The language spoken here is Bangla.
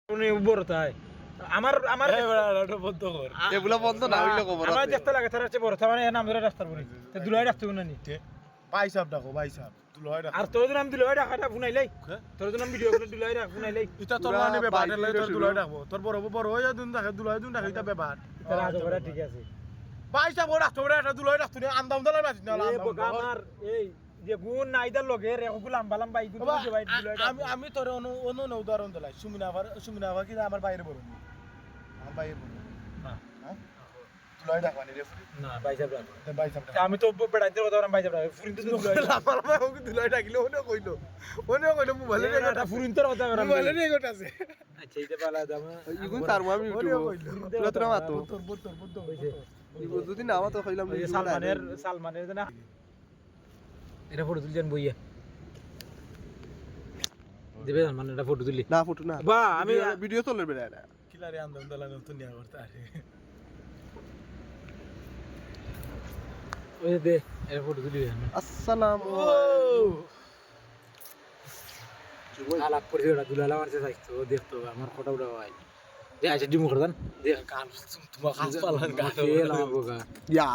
উনি বড় তাই আমার আমার বন্ধ কর এগুলা বন্ধ না হইলে খবর আমার আছে দেখতে লাগে তার হচ্ছে বড় তার মানে নাম ধরে রাস্তার পরে তো দুলাই রাখতে না নি ভাই সাহেব ডাকো ভাই সাহেব দুলাই ডাকো আর তোর নাম দুলাই রাখাটা ফুনাইলাই তোর নাম ভিডিও করে দুলাই রাখ ফুনাইলাই এটা তোর মানে ব্যাপার লাগে তোর দুলাই ডাকবো তোর বড় বড় হয়ে দিন দেখে দুলাই দিন দেখে এটা ব্যাপার তার আগে বড় ঠিক আছে ভাই সাহেব ডাকতো রে এটা দুলাই ডাকতো না আন্দাম দলার মাছ না এই বোকা আমার এই যে গুণ নাইদার লগে রেগুলো লম্বা লম্বা ইগুলো যে ভাই দুলাই আমি আমি তোর অন্য উদাহরণ দিলাই সুমিনা কি আমার বাইরে বড় আমার বাইরে বড় না দুলাই ডাকবানি রে না ভাই সাহেব রাখ ভাই সাহেব আমি তো বেড়াইতে কথা ভাই সাহেব রাখ ফুরিন তো দুলাই আমার মা ওকে দুলাই ডাকিলে ওনে কইলো মোবাইলে রে এটা ফুরিন তোর কথা বলা মোবাইলে রে গোটা আছে আচ্ছা এটা পালা দাম ইগুন তার আমি ইউটিউব তুলা তুলা মাতো তোর ইগুন যদি না মাতো কইলাম ওই যে সালমানের না এটা ফটো তুলছেন বইয়া দিবে মানে এটা ফটো তুলি না ফটো না বা আমি ভিডিও চলে বেড়া না কিলারে আন্দাম দলা নতুন নিয়া করতে আরে ওই দে এটা ফটো তুলি আসসালামু আলাপ পরিচয় ওটা দুলালা মারছে চাইতো দেখতো আমার ফটো উঠা ভাই দে আচ্ছা ডিমু করদান দে কাল তোমার কাজ পালান ফেল আমার বোকা ইয়া